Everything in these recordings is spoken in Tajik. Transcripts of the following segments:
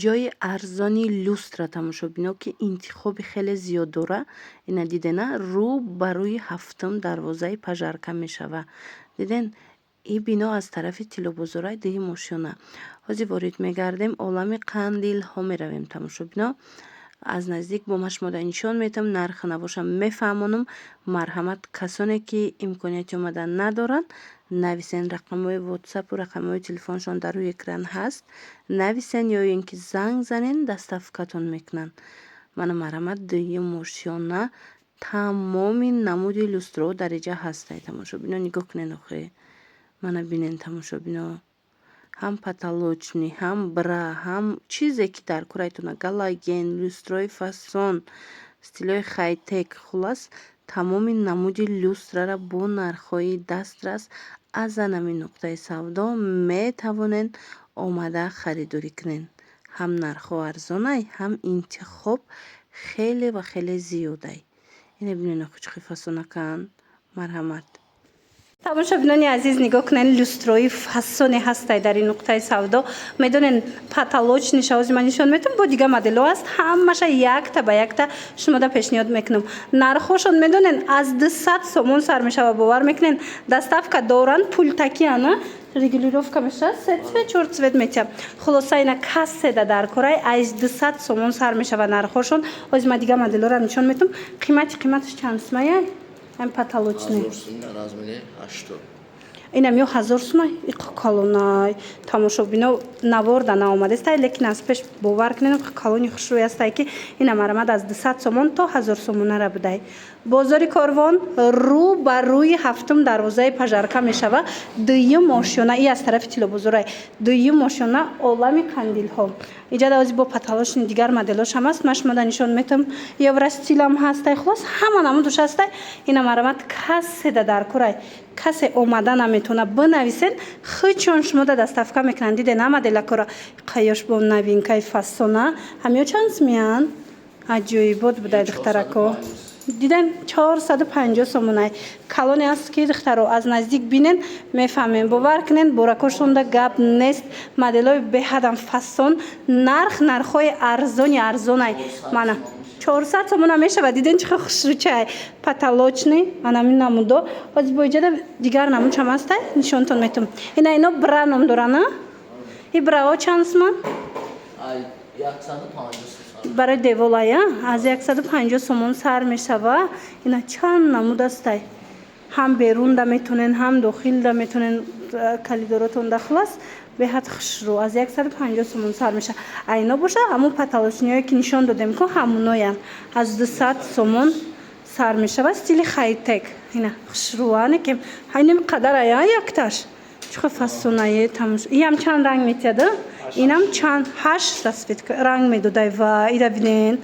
ҷойи арзони люстра тамошо бино ки интихоби хеле зиёд дора. Ина дидена рӯ ба рӯи ҳафтум дарвозаи пажарка мешава. Диден ин бино аз тарафи тиллобозорай диҳи мошина. ҳозир ворид мегардем, олами қандилҳо меравем тамошо бино. аз наздик бо машмода нишон метам, нарх навоша мефаҳмонам. марҳамат, касоне ки имконияти омадан надоранд, нависен. рақамҳои ватсапу рақамҳои телефоншон дар рӯи экран ҳаст. нависен ё ин ки занг занен, доставкатон мекунанд. мана марҳамат, диҳи мошина тамоми намуди люстраҳо дар иҷа ҳастай. тамошо бино, нигоҳ кунен охе. мана бинен тамошо бино. ҳам потолочный, ҳам бра, ҳам чизе ки дар курайтона, галоген, люстраҳои фасон, стилҳои хай-тек, хулос тамоми намуди люстрара бо нархҳои дастрас аз анами нуқтаи савдо метавонен омада харидорӣ кунен. ҳам нархҳо арзонай, ҳам интихоб хеле ва хеле зиёдай. ина бинен охи чӣ фасонакан. марҳамат. тамошобинони азиз, нигоҳ кунед, люстраҳои фасоне ҳастай дар ин нуқтаи савдо. медонен потолочный шавози ман нишон метам, бо дигар моделҳо аст. ҳамаша якта ба якта шумода пешниҳод мекунам. нархҳошон медонен аз 200 сомон сар мешава. бовар мекунен доставка доранд, пултаки ана регулировка мешава, 3 цвет 4 цвет метя. хулоса ина касседа дар корай аз 200 сомон сар мешава нархҳошон. ҳозир ман дигар моделҳоро нишон метам. қиматиш чанд сумая? Ам потолочный. Инам ё 1000 сумай. Иққалонай. Тамошобино наворда наомадастай, лекин аз пеш бовар кунем қалони хушрӯй астай ки ина марамад аз 200 сомон то 1000 сомонара будай. бозори Корвон рӯ ба рӯи ҳафтум дарвозаи пажарка мешава. дуюм мошина, и аз тарафи тиллобозорай. дуюм мошина олами қандилҳо. иҷада ҳозир бо потолочный дигар моделҳош ҳам аст. машмода нишон метам. евростилам ҳастай. хулос ҳама намудуш ҳастай. ина марамад касседа дар курай. касе омада наметона бинависен, хичон шумода доставка мекунанд. диден ҳама моделакора қайёш бо новинкаи фасона. ҳамё чанд смеян? аҷоибот будай духтарако. диден 450 сомонай. калоне аст ки духтаро аз наздик бинен мефаҳмем. бовар кунен, боракошонда гап нест. моделҳои беҳадам фасон, нархҳои арзонай. мана 400 сомона мешава. диден чӣ хушрӯчай. потолочный анамин намудо. ҳозир бо иҷода дигар намуд ҳам астай. нишонтон метам. ино бра ном дорана? и браҳо чанд сомон? 150 барои деволая аз 150 сомон сар мешава. ина чанд намуд астай. ҳам берун да метонен, ҳам дохил да метонен. калидоротон да хулос беҳад хушрӯ аз 150 сомон сар мешава. айно боша ҳамун потолочныҳое ки нишон додем ку ҳамуноям аз 200 сомон сар мешава. стили хай-тек. ина хушрӯане ки ҳайним қадар ая якташ. чӣ фасонае тамош. иам чанд ранг метияда? инам чанд 8 расветка ранг медодай. ва ира бинен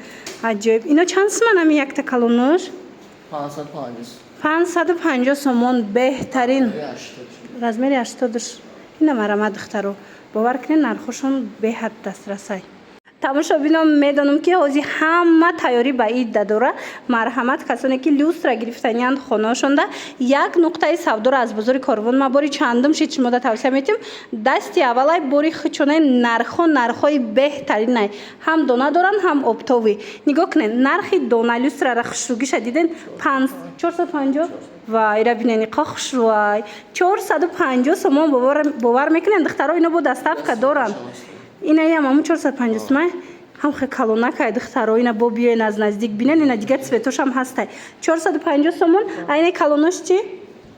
аҷоиб. ино чанд сомон ами якта калонуш? 550 сомон беҳтарин размери 80. ина марамад духтаро бовар кунед, нархошон беҳад дастрасай. тамошобино, медонам ки ҳозир ҳама тайёрӣ ба ид дадора. марҳамат, касоне ки люстра гирифтаниянд хонаошонда як нуқтаи савдоро аз бозори Корвон ма бори чандум шид шумода тавсия метим. дасти аввалай бори хичонаи нархҳои беҳтаринай. ҳам дона доранд, ҳам обтовӣ. нигоҳ кунед, нархи дона люстрара хушрӯгиша диден 450. ва ира бинен иқа хушрӯай. 450 сомон бовар мекунен духтаро. ино бо доставка доранд. ина ям ҳамун 450 сомон. ҳам хе калонакай духтаро. ина бо биёен аз наздик бинен. ина дигар цветош ҳам ҳастай. 450 сомон. айна калонош чи?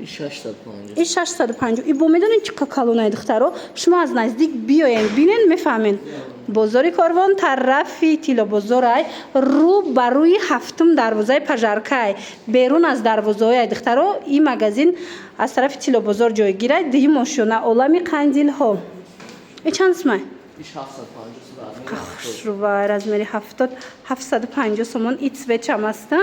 650. 650. и бо медонед чӣ калонай духтаро. шумо аз наздик биёен бинен мефаҳмен. бозори Корвон тарафи тиллобозорай рӯ ба рӯи ҳафтум дарвозаи пажаркай. берун аз дарвозаҳояй духтаро. ин магазин аз тарафи тиллобозор ҷойгирай. диҳи мошина олами қандилҳо. чанд сомон? хушрӯвай размери 750 сомон. и цветчам аста.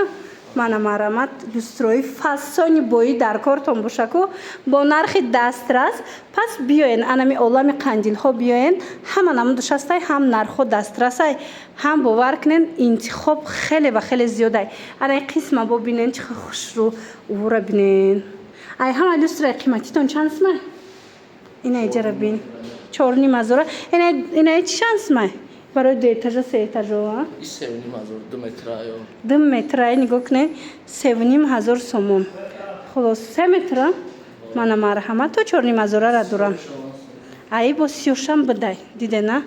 мана марамат люстрои фасони бои дар кортон бошаку бо нархи дастрас. пас биёен анами олами қандилҳо биёен. ҳама намудуш астай, ҳам нархҳо дастрасай, ҳам бовар кунен интихоб хеле ва хеле зиёдай. ана қисма бо бинен чӣ хушрӯ увора бинен. ай ҳама люстраи қиматитон чанд сомон? ина иҷара бин 4,5 ҳазора. ина чӣ чанд сомон? برای 2 етажа 3 етажа این 3,500 2 متر 2 метра нигоҳ кунед 3,500 сомон خلاص 3 метра мана марҳамат то 4,500 дорам ай бо 36 бидай дидена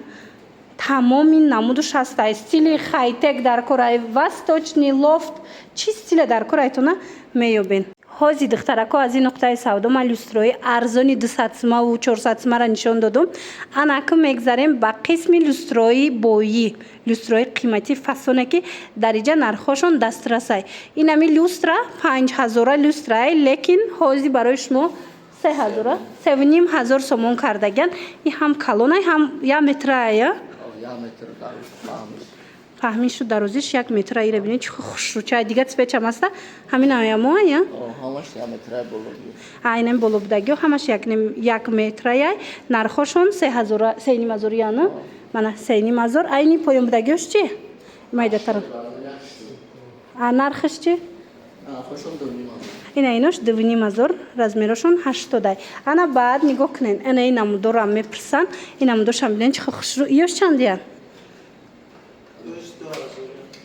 тамоми намудуш ҳастай стили хайтек дар кораи восточный лофт чи стиле дар корайтона меёбен ҳози духтарако аз ин нуқтаи савдо ман люстрои арзони 200 сомаву 400 сомаро нишон додум анаку мегзарем ба қисми люстрои боӣ люстрои қимати фасоне ки дариҷа нархошон дастрасай инами люстра 5000 люстрай лекин ҳози барои шумо 3000 3,500 сомон кардаган и ҳам калонай ҳам 1 метрая фаҳмӣ шуд дарозиш 1 метра ира бинед чӣ хушрӯча дига цвечам аста ҳамин аямоя ҳамаш 1 метра болобуд айнам болобудагиё ҳамаш 1 метрая нархошон 3,500 яна мана 3,500 айни поёнбудагиёш чи майдатар нархиш чи ина инош 2,500 размерошон 80 ана баъд нигоҳ кунен ана ин намудорам мепирсан ин намудоршам бинен чӣ хушрӯ иёш чандиян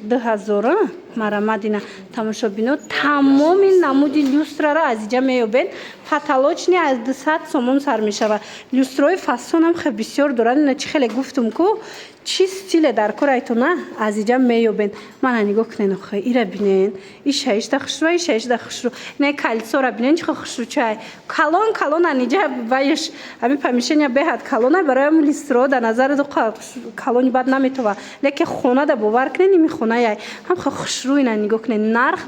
2000 марамадина тамошобино тамоми намуди люстрара аз иҷа меёбен потолочни аз 200 сомон сар мешавад люстрои фасонам хеле бисёр дорад ина чи хеле гуфтум ку чи стиле дар корайтона аз иҷа меёбен мана нигоҳ кунен охе ира бинен и шаишта хушрӯ и шаишта хушрӯ ина калисора бинен чихо хушрӯчай калон аниҷа вайш ами помещения беҳад калона бароям люстро да назар ду калони бад наметова леки хона да бовар кунен ими хонаяй ҳам хушрӯ ина нигоҳ кунен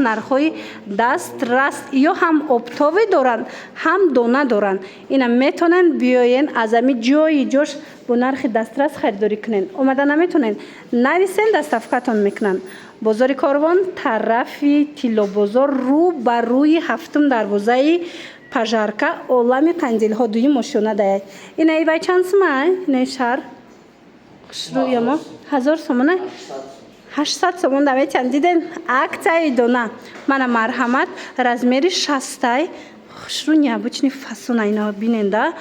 нархҳои даст раст ё ҳам оптовӣ доранд ҳам дона доранд ина метонанд биёен аз ами ҷои ҷош бо нархи дастрас харидорӣ кунен омада наметонен нависен доставкатон мекунанд бозори Корвон тарафи Тиллобозор рӯ ба рӯи 7 дарвозаи пажарка олами қандилҳо дуюм ошёна даяй ина ивай чанд сомай ина шаҳр хушрӯямо 1000 сомона 800 сомон давечанд диден аксияи дона мана марҳамат размери 60 хушрӯ необычный фасона ина биненда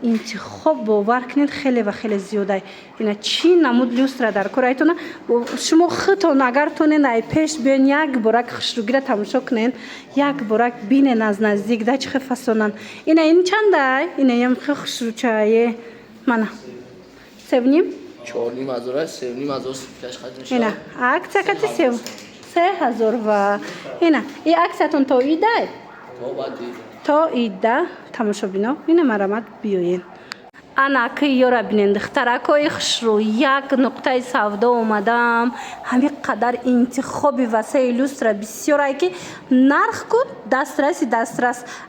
интихоб бовар кунед хеле ва хеле зиёдай ина чӣ намуд люстра дар корайтона шумо худтон агар тонен ай пеш биён як борак хушрӯгира тамошо кунен як борак бинен аз наздик да чӣ фасонан ина ин чандай ина ям хе хушрӯчае мана севним 4,500 ина акция кати 3000 ва ина и акциятон то идай то ида тамошобино ина марамат биёен ана ки ёра бинен духтаракои хушрӯ як нуқтаи савдо омадам ҳамин қадар интихоби васеи люстра бисёрае ки нарх куд дастрас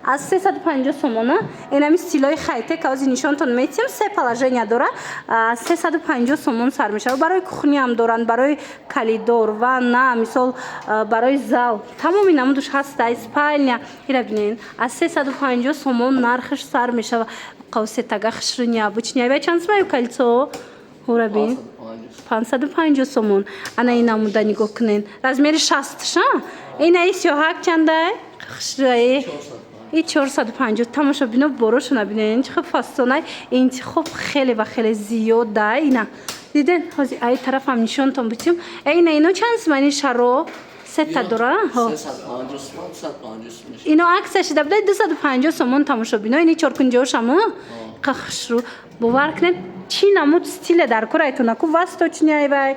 аз 350 сомона инами стилои хайтек ази нишонтон метиҳем се положения дора 350 сомон сар мешавад барои кухниам доранд барои калидор ванна мисол барои зал тамоми намудуш ҳастай спальня ира бинен аз 350 сомон нархиш сар мешавад қавсетага хушрӯ необычный ва чанд сомаю кольцо урабин 550 сомон ана ин намуда нигоҳ кунен размери 60 ша ина и сёҳак чандай хушрӯи и 450 тамошобино борошона бинен чӣ фасонай интихоб хеле ва хеле зиёда ина диден ҳози ай тарафам нишонтон битим ина ино чанд сомани шаро сета дора ино аксия шида будай 250 сомон тамошобино ини 450шамо хушрӯ бовар кунед чӣ намуд стиле дар корайтона ку восточняй вай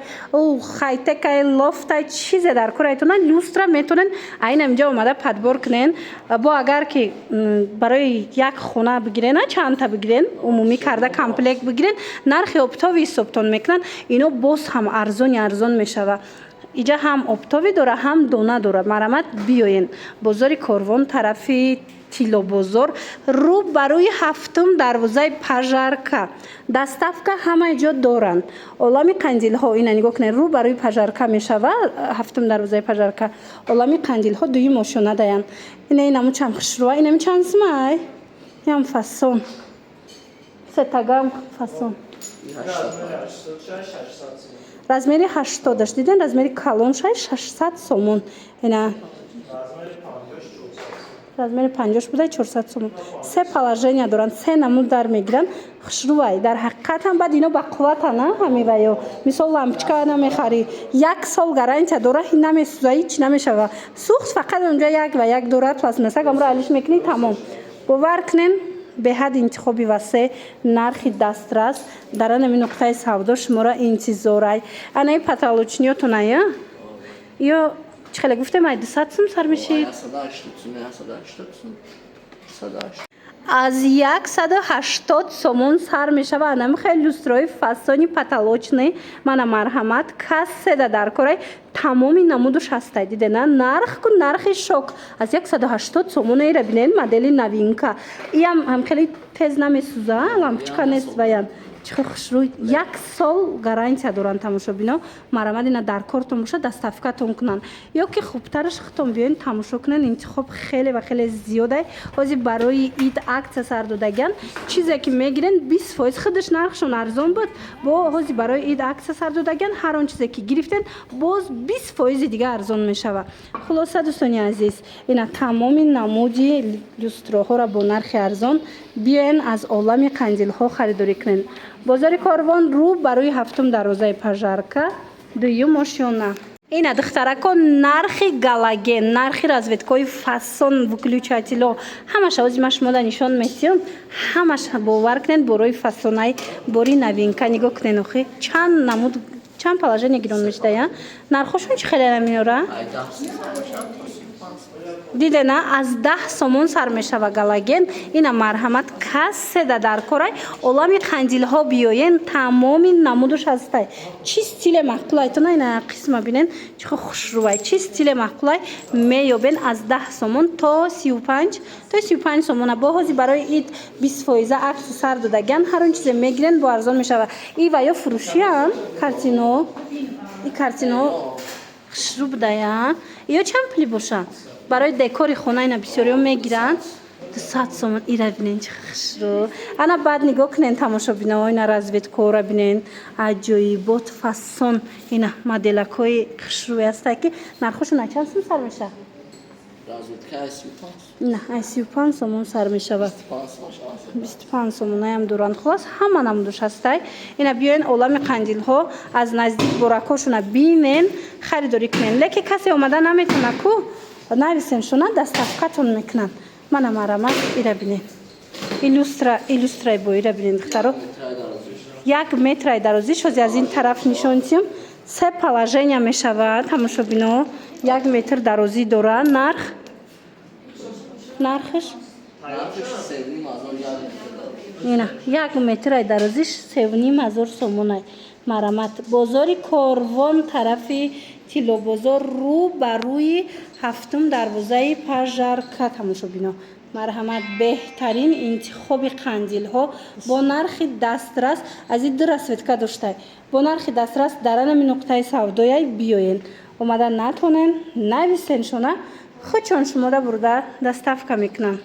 хайтекай лофтай чизе дар корайтона люстра метонен айн амҷа омада падбор кунен бо агар ки барои як хона бигирен чандта бигирен умумӣ карда комплект бигирен нархи оптови ҳисобтон мекунанд ино боз ҳам арзон мешавад иҷа ҳам оптови дора ҳам дона дора марамат биёен бозори Корвон тарафи Тиллобозор рӯ ба рӯи 7 дарвозаи пажарка доставка ҳама ҷо доранд олами қандилҳо ина нигоҳ кунед рӯ ба рӯи пажарка мешавад 7 дарвозаи пажарка олами қандилҳо дуюм ошёна даянд ина инаму чанд хушрӯа инами чанд сомай ям фасон сетагам фасон размери 80 дашт диден размери калон шай 600 сомон ина размери 50 буда 400 сомон. Се положения доранд, се намуд дар мегиранд. Хушрувай дар ҳақиқат ҳам баъд ино ба қувватана ҳамиваё. Мисол лампочка намехари 1 сол гарантия дора, намесӯза, ҳеч намешава. Сӯхт фақат онҷа як ва як дорад пластмасса амро алиш мекунӣ тамом. Бовар кунен беҳад интихоби васеъ, нархи дастрас дар ана нуқтаи савдо шуморо интизорай. Анаи потолочниётуна я? Ё чӣ хеле гуфтем ай 200 сум сар мешид? 180. Аз 180 сомон сар мешава анами хеле люстрои фасони потолочный мана марҳамат касседа дар корай тамоми намудуш ҳастай дидена нарх кун нархи шок аз 180 сомон ира бинед модели новинка иам хеле тез намесӯза лампочка нест ваян чихо хушрӯй 1 сол гарантия доранд тамошобино марҳамат ина дар кортон боша доставкатон кунанд ё ки хубтараш хитон биёин тамошо кунен интихоб хеле ва хеле зиёдай ҳозир барои ид акция сар додаган чизе ки мегирен 20% худаш нархшон арзон буд бо ҳозир барои ид акция сар додаган ҳар он чизе ки гирифтен боз 20% дига арзон мешава хулоса дӯстони азиз ина тамоми намуди люстроҳоро бо нархи арзон биёен аз олами қандилҳо харидорӣ кунен бозори Корвон рӯ барои 7 дарвозаи пажарка 2 ошёна ина духтаракон нархи галаген нархи разведкои фасон выключатело ҳамаша ҳозир ма шумода нишон метиём ҳамаша бовар кунен борои фасонай бори новинка нигоҳ кунен охи чанд намуд чанд положение гирон мешуда я нархошон чӣ хеле намеёра дидена аз 10 сомон сар мешава галаген ина марҳамат касседа дар корай олами қандилҳо биёен тамоми намудуш ҳастай чи стиле маҳқулай тона ина қисма бинен чихо хушрувай чи стиле маҳқулай меёбен аз 10 сомон то 35 сомона бо ҳозир барои ид 20% акси сар додаган ҳар он чизе мегирен бо арзон мешава и ва ё фурӯшиян картино и картино хушрӯ будая ё чанд пули боша барои декори хона ина бисёриё мегиранд 200 сомон ира бинен чи хушрӯ ана баъд нигоҳ кунен тамошобиноҳо ина разведкора бинен аҷоибот фасон ина моделакҳои хушрӯи ҳастай ки нархошон чанд сум сар мешава на 35 сомон сар мешава 25 сомонаям доранд хулос ҳама намудуш ҳастай ина биёен олами қандилҳо аз наздик боракҳошона бинен харидорӣ кунен леки касе омада наметона ку нависен шуна доставкатон мекунанд мана марҳамат ира бинен илюстрай бо ира бинен духтаро 1 метрай дарозиш ҳозир аз ин тараф нишон тиём се положения мешавад тамошобино 1 метр дарозӣ дора нархиш ина 1 метрай дарозиш 3500 сомонай марҳамат бозори Корвон тарафи тиллобозор рӯ ба рӯи 7 дарвозаи пажарка тамошобино марҳамат беҳтарин интихоби қандилҳо бо нархи дастрас аз ин ду расветка доштай бо нархи дастрас дар анами нуқтаи савдояй биёен омада натонен нависен шуна худшон шумода бурда доставка мекунанд